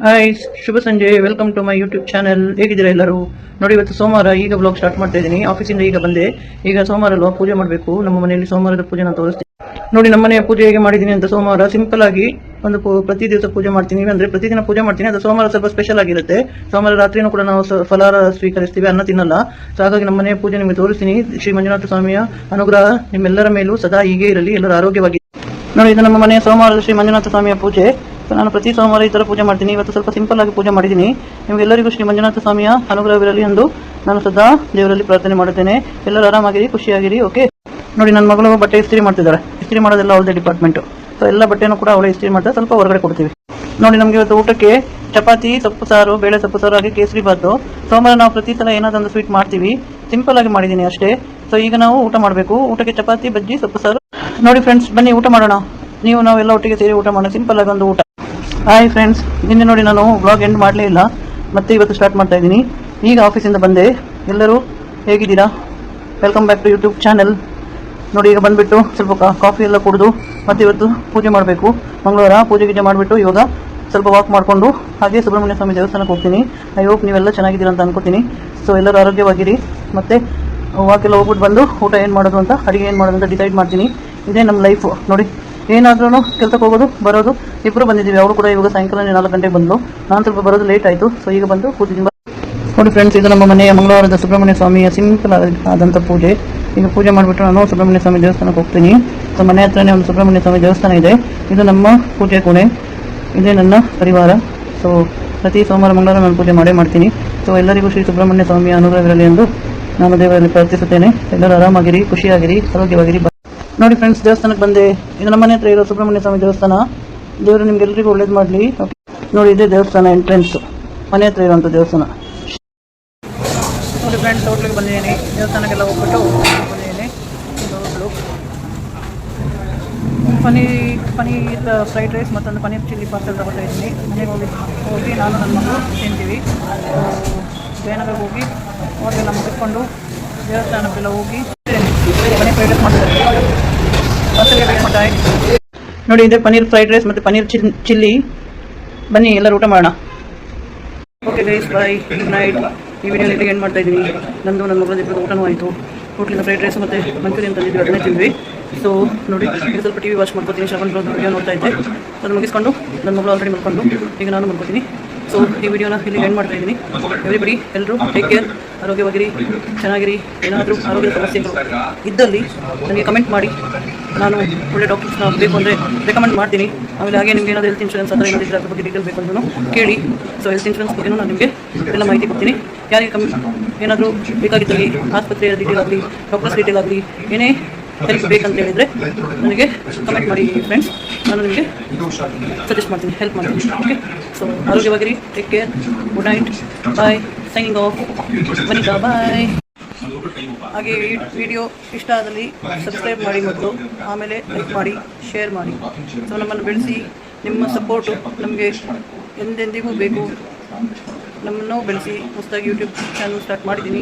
Hi, ಶುಭ ಸಂಜೆ. Welcome to my YouTube channel. ಹೇಗಿದ್ದೀರಾ ಎಲ್ಲರೂ? ನೋಡಿ, ಇವತ್ತು ಸೋಮವಾರ. ಈಗ ಬ್ಲಾಗ್ ಸ್ಟಾರ್ಟ್ ಮಾಡ್ತಾ ಇದ್ದೀನಿ. ಆಫೀಸಿಂದ ಈಗ ಬಂದೆ. ಈಗ ಸೋಮವಾರ ಅಲ್ವಾ, ಪೂಜೆ ಮಾಡಬೇಕು. ನಮ್ಮ ಮನೆಯಲ್ಲಿ ಸೋಮವಾರದ ಪೂಜೆ ನಾನು ತೋರಿಸ್ತೀನಿ. ನೋಡಿ, ನಮ್ಮ ಮನೆಯ ಪೂಜೆ ಹೇಗೆ ಮಾಡಿದ್ದೀನಿ ಅಂತ. ಸೋಮವಾರ ಸಿಂಪಲ್ ಆಗಿ ಒಂದು ಪ್ರತಿ ದಿವಸ ಪೂಜೆ ಮಾಡ್ತೀನಿ, ಅಂದ್ರೆ ಪ್ರತಿದಿನ ಪೂಜೆ ಮಾಡ್ತೀನಿ. ಅದು ಸೋಮವಾರ ಸ್ವಲ್ಪ ಸ್ಪೆಷಲ್ ಆಗಿರುತ್ತೆ. ಸೋಮವಾರ ರಾತ್ರಿನೂ ಕೂಡ ನಾವು ಫಲಾರ ಸ್ವೀಕರಿಸ್ತೀವಿ, ಅನ್ನ ತಿನ್ನಲ್ಲ. ಸೊ ಹಾಗಾಗಿ ನಮ್ಮ ಮನೆಯ ಪೂಜೆ ನಿಮಗೆ ತೋರಿಸ್ತೀನಿ. ಶ್ರೀ ಮಂಜುನಾಥ ಸ್ವಾಮಿಯ ಅನುಗ್ರಹ ನಿಮ್ಮೆಲ್ಲರ ಮೇಲೂ ಸದಾ ಹೀಗೆ ಇರಲಿ, ಎಲ್ಲರೂ ಆರೋಗ್ಯವಾಗಿ. ನೋಡಿ, ಇದು ನಮ್ಮ ಮನೆಯ ಸೋಮವಾರದ ಶ್ರೀ ಮಂಜುನಾಥ ಸ್ವಾಮಿಯ ಪೂಜೆ. ನಾನು ಪ್ರತಿ ಸೋಮವಾರ ಈ ಥರ ಪೂಜೆ ಮಾಡ್ತೀನಿ. ಇವತ್ತು ಸ್ವಲ್ಪ ಸಿಂಪಲ್ ಆಗಿ ಪೂಜೆ ಮಾಡಿದ್ದೀನಿ. ನಿಮಗೆಲ್ಲರಿಗೂ ಶ್ರೀ ಮಂಜುನಾಥ ಸ್ವಾಮಿಯ ಅನುಗ್ರಹವಿರಲಿ ಎಂದು ನಾನು ಸದಾ ದೇವರಲ್ಲಿ ಪ್ರಾರ್ಥನೆ ಮಾಡುತ್ತೇನೆ. ಎಲ್ಲರೂ ಆರಾಮಾಗಿರಿ, ಖುಷಿಯಾಗಿರಿ. ಓಕೆ. ನೋಡಿ, ನನ್ನ ಮಗಳು ಬಟ್ಟೆ ಇಸ್ತ್ರಿ ಮಾಡ್ತಿದ್ದಾರೆ. ಇಸ್ತ್ರಿ ಮಾಡೋದೆಲ್ಲ ಅವಳದೇ ಡಿಪಾರ್ಟ್ಮೆಂಟು. ಸೊ ಎಲ್ಲ ಬಟ್ಟೆನೂ ಕೂಡ ಅವಳೇ ಇಸ್ತ್ರಿ ಮಾಡ್ತಾರೆ. ಸ್ವಲ್ಪ ಹೊರಗಡೆ ಕೊಡ್ತೀವಿ. ನೋಡಿ, ನಮಗೆ ಇವತ್ತು ಊಟಕ್ಕೆ ಚಪಾತಿ, ಸೊಪ್ಪು ಸಾರು, ಬೇಳೆ ಸೊಪ್ಪು ಸಾರು, ಹಾಗೆ ಕೇಸರಿ ಬಾತು. ಸೋಮವಾರ ನಾವು ಪ್ರತಿ ಸಲ ಏನಾದೊಂದು ಸ್ವೀಟ್ ಮಾಡ್ತೀವಿ. ಸಿಂಪಲ್ ಆಗಿ ಮಾಡಿದ್ದೀನಿ ಅಷ್ಟೇ. ಸೊ ಈಗ ನಾವು ಊಟ ಮಾಡಬೇಕು. ಊಟಕ್ಕೆ ಚಪಾತಿ, ಬಜ್ಜಿ, ಸೊಪ್ಪು ಸಾರು. ನೋಡಿ ಫ್ರೆಂಡ್ಸ್, ಬನ್ನಿ ಊಟ ಮಾಡೋಣ. ನಾವೆಲ್ಲ ಒಟ್ಟಿಗೆ ಸೇರಿ ಊಟ ಮಾಡೋಣ. ಸಿಂಪಲ್ ಆಗಿ ಒಂದು ಊಟ. ಹಾಯ್ ಫ್ರೆಂಡ್ಸ್, ನಿನ್ನೆ ನೋಡಿ ನಾನು ವ್ಲಾಗ್ ಎಂಡ್ ಮಾಡಲೇ ಇಲ್ಲ. ಮತ್ತೆ ಇವತ್ತು ಸ್ಟಾರ್ಟ್ ಮಾಡ್ತಾ ಇದ್ದೀನಿ. ಈಗ ಆಫೀಸಿಂದ ಬಂದೆ. ಎಲ್ಲರೂ ಹೇಗಿದ್ದೀರಾ? Welcome back to YouTube channel. ನೋಡಿ, ಈಗ ಬಂದುಬಿಟ್ಟು ಸ್ವಲ್ಪ ಕಾಫಿ ಎಲ್ಲ ಕುಡಿದು ಮತ್ತೆ ಇವತ್ತು ಪೂಜೆ ಮಾಡಬೇಕು. ಮಂಗಳವಾರ ಪೂಜೆ ಗೀಜೆ ಮಾಡಿಬಿಟ್ಟು ಇವಾಗ ಸ್ವಲ್ಪ ವಾಕ್ ಮಾಡಿಕೊಂಡು ಹಾಗೆ ಸುಬ್ರಹ್ಮಣ್ಯ ಸ್ವಾಮಿ ದೇವಸ್ಥಾನಕ್ಕೆ ಹೋಗ್ತೀನಿ. ಐ ಹೋಪ್ ನೀವೆಲ್ಲ ಚೆನ್ನಾಗಿದ್ದೀರಾ ಅಂತ ಅನ್ಕೋತೀನಿ. ಸೊ ಎಲ್ಲರೂ ಆರೋಗ್ಯವಾಗಿರಿ. ಮತ್ತು ವಾಕೆಲ್ಲ ಹೋಗ್ಬಿಟ್ಟು ಬಂದು ಊಟ ಏನು ಮಾಡೋದು ಅಂತ, ಅಡುಗೆ ಏನು ಮಾಡೋದು ಅಂತ ಡಿಸೈಡ್ ಮಾಡ್ತೀನಿ. ಇದೇ ನಮ್ಮ ಲೈಫು. ನೋಡಿ, ಏನಾದ್ರೂ ಕೆಲಸಕ್ಕೆ ಹೋಗೋದು ಬರೋದು. ಇಬ್ಬರು ಬಂದಿದ್ದೀವಿ. ಅವರು ಕೂಡ ಇವಾಗ ಸಾಯಂಕಾಲ 4 ಗಂಟೆಗೆ ಬಂದು, ನಾನು ಸ್ವಲ್ಪ ಬರೋದು ಲೇಟ್ ಆಯಿತು. ಸೊ ಈಗ ಬಂದು ಕೂತಿದ್ದೀನಿ. ನೋಡಿ ಫ್ರೆಂಡ್ಸ್, ಇದು ನಮ್ಮ ಮನೆಯ ಮಂಗಳವಾರದ ಸುಬ್ರಹ್ಮಣ್ಯ ಸ್ವಾಮಿಯ ಸಿಂಪಲ್ ಆದಂಥ ಪೂಜೆ. ಈಗ ಪೂಜೆ ಮಾಡಿಬಿಟ್ಟು ನಾನು ಸುಬ್ರಹ್ಮಣ್ಯ ಸ್ವಾಮಿ ದೇವಸ್ಥಾನಕ್ಕೆ ಹೋಗ್ತೀನಿ. ಸೊ ಮನೆ ಹತ್ರನೇ ಒಂದು ಸುಬ್ರಹ್ಮಣ್ಯ ಸ್ವಾಮಿ ದೇವಸ್ಥಾನ ಇದೆ. ಇದು ನಮ್ಮ ಪೂಜೆ ಕೋಣೆ. ಇದೇ ನನ್ನ ಪರಿವಾರ. ಸೊ ಪ್ರತಿ ಸೋಮವಾರ ಮಂಗಳವಾರ ನಾನು ಪೂಜೆ ಮಾಡ್ತೀನಿ. ಸೊ ಎಲ್ಲರಿಗೂ ಶ್ರೀ ಸುಬ್ರಹ್ಮಣ್ಯ ಸ್ವಾಮಿಯ ಅನುಗ್ರಹವಿರಲಿ ಎಂದು ನಾನು ದೇವರಲ್ಲಿ ಪ್ರಾರ್ಥಿಸುತ್ತೇನೆ. ಎಲ್ಲರೂ ಆರಾಮಾಗಿರಿ, ಖುಷಿಯಾಗಿರಿ, ಆರೋಗ್ಯವಾಗಿರಿ. ನೋಡಿ ಫ್ರೆಂಡ್ಸ್, ದೇವಸ್ಥಾನಕ್ಕೆ ಬಂದೆ. ಇದು ನಮ್ಮ ಮನೆ ಹತ್ರ ಇರೋ ಸುಬ್ರಹ್ಮಣ್ಯ ಸ್ವಾಮಿ ದೇವಸ್ಥಾನ. ದೇವರು ನಿಮ್ಗೆಲ್ಲರಿಗೂ ಒಳ್ಳೇದು ಮಾಡಲಿ. ನೋಡಿ, ಇದೇ ದೇವಸ್ಥಾನ ಎಂಟ್ರೆನ್ಸ್, ಮನೆ ಹತ್ರ ಇರುವಂಥ ದೇವಸ್ಥಾನ. ನೋಡಿ ಫ್ರೆಂಡ್ಸ್, ಹೋಟ್ಲಿಗೆ ಬಂದಿದ್ದೀನಿ. ದೇವಸ್ಥಾನಕ್ಕೆಲ್ಲ ಹೋಗ್ಬಿಟ್ಟು ಬಂದಿದ್ದೀನಿ. ಪನೀರ್ ಫ್ರೈಡ್ ರೈಸ್ ಮತ್ತೊಂದು ಪನೀರ್ ಚಿಲ್ಲಿ ಪಾರ್ಸೆಲ್ ತಗೊಳ್ತಾ ಇದ್ದೀನಿ. ಮನೆಗೆ ಹೋಗಿ ನಾನು ನನ್ನ ಮಗಳು ತಿಂತೀವಿ. ಜಯನಗರ್ಗೆ ಹೋಗಿ ಹೋಟೆಲ್ಲ ಮುಗಿಸ್ಕೊಂಡು ದೇವಸ್ಥಾನಕ್ಕೆಲ್ಲ ಹೋಗಿ ಪನೀರ್ ಫ್ರೈಡ್ ರೈಸ್ ಮಾಡ್ತಾರೆ. ನೋಡಿ, ಇದೆ ಪನೀರ್ ಫ್ರೈಡ್ ರೈಸ್ ಮತ್ತು ಪನೀರ್ ಚಿಲ್ಲಿ. ಬನ್ನಿ ಎಲ್ಲರೂ ಊಟ ಮಾಡೋಣ. ಓಕೆ ಗೈಸ್, ಬಾಯ್, ಗುಡ್ ನೈಟ್. ಈ ವಿಡಿಯೋ ಇಲ್ಲಿ ಎಂಡ್ ಮಾಡ್ತಾ ಇದ್ದೀನಿ. ನನ್ನ ಮಗಳ ಇಬ್ಬರು ಊಟನೂ ಆಯಿತು. ಹೋಟ್ಲಿಂದ ಫ್ರೈಡ್ ರೈಸ್ ಮತ್ತು ಮಂಚೂರಿಯನ್ ತಂದಿದ್ವಿ, ಅದನ್ನೇ ತಿಂದ್ವಿ. ಸೊ ನೋಡಿ, ಈಗ ಸ್ವಲ್ಪ ಟಿ ವಿ ವಾಚ್ ಮಾಡ್ಕೊತೀನಿ. ಶಾಪನ್ ವಿಡಿಯೋ ನೋಡ್ತಾ ಇದ್ದೆ. ಅದು ಮುಗಿಸ್ಕೊಂಡು ನನ್ನ ಮಗಳು ಆಲ್ರೆಡಿ ಮಾಡ್ಕೊಂಡು ಈಗ ನಾನು ಮಾಡ್ಕೊತೀನಿ. ಸೊ ಈ ವಿಡಿಯೋನ ಇಲ್ಲಿ ಎಂಡ್ ಮಾಡ್ತಾ ಇದ್ದೀನಿ. ಎವ್ರಿಬಡಿ, ಎಲ್ಲರೂ ಟೇಕ್ ಕೇರ್, ಆರೋಗ್ಯವಾಗಿರಿ, ಚೆನ್ನಾಗಿರಿ. ಏನಾದರೂ ಆರೋಗ್ಯದ ಸಮಸ್ಯೆಗಳು ಇದ್ದಲ್ಲಿ ನನಗೆ ಕಮೆಂಟ್ ಮಾಡಿ. ನಾನು ಒಳ್ಳೆ ಡಾಕ್ಟರ್ಸ್ನ ಬೇಕು ಅಂದರೆ ರೆಕಮೆಂಡ್ ಮಾಡ್ತೀನಿ. ಆಮೇಲೆ ಹಾಗೆ ನಿಮಗೆ ಏನಾದರೂ ಹೆಲ್ತ್ ಇನ್ಶೂರೆನ್ಸ್ ಅಥವಾ ಏನಾದರೂ ಅದ್ರ ಬಗ್ಗೆ ಡೀಟೇಲ್ ಬೇಕು ಅಂದ್ರೂ ಕೇಳಿ. ಸೊ ಹೆಲ್ತ್ ಇನ್ಶೂರೆನ್ಸ್ ಬಗ್ಗೆನೂ ನಾನು ನಿಮಗೆ ಎಲ್ಲ ಮಾಹಿತಿ ಕೊಡ್ತೀನಿ. ಯಾರಿಗೆ ಏನಾದರೂ ಬೇಕಾಗಿದ್ದಲ್ಲಿ ಆಸ್ಪತ್ರೆಯ ಡೀಟೇಲ್ ಆಗಲಿ, ಡಾಕ್ಟರ್ಸ್ ಡೀಟೇಲ್ ಆಗಲಿ, ಏನೇ ಹೆಲ್ಪ್ ಬೇಕಂತ ಹೇಳಿದರೆ ನನಗೆ ಕಮೆಂಟ್ ಮಾಡಿ ಫ್ರೆಂಡ್ಸ್. ನಾನು ನಿಮಗೆ ಸಜೆಸ್ಟ್ ಮಾಡ್ತೀನಿ, ಹೆಲ್ಪ್ ಮಾಡ್ತೀನಿ. ಓಕೆ. ಸೊ ಆರೋಗ್ಯವಾಗಿರಿ, take care, good night, bye, signing off, Vanitha, bye. ಹಾಗೆ ಈ ವಿಡಿಯೋ ಇಷ್ಟ ಆದಲ್ಲಿ ಸಬ್ಸ್ಕ್ರೈಬ್ ಮಾಡಿ ಮತ್ತು ಆಮೇಲೆ ಲೈಕ್ ಮಾಡಿ, ಶೇರ್ ಮಾಡಿ. ಸೊ ನಮ್ಮನ್ನು ಬೆಳೆಸಿ. ನಿಮ್ಮ ಸಪೋರ್ಟು ನಮಗೆ ಎಂದೆಂದಿಗೂ ಬೇಕು. ನಮ್ಮನ್ನು ಬೆಳೆಸಿ. ಹೊಸದಾಗಿ ಯೂಟ್ಯೂಬ್ ಚಾನಲ್ ಸ್ಟಾರ್ಟ್ ಮಾಡಿದ್ದೀನಿ.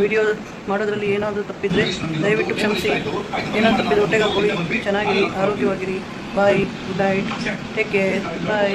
ವಿಡಿಯೋ ಮಾಡೋದ್ರಲ್ಲಿ ಏನಾದರೂ ತಪ್ಪಿದರೆ ದಯವಿಟ್ಟು ಕ್ಷಮಿಸಿ. ಏನಾದರೂ ತಪ್ಪಿದ್ರೆ ಹೊಟ್ಟೆಗೆ ಹಾಕೊಳ್ಳಿ. ಚೆನ್ನಾಗಿರಿ, ಆರೋಗ್ಯವಾಗಿರಿ. ಬಾಯ್, ಗುಡ್ ನೈಟ್, ಟೇಕ್ ಕೇರ್, ಬಾಯ್.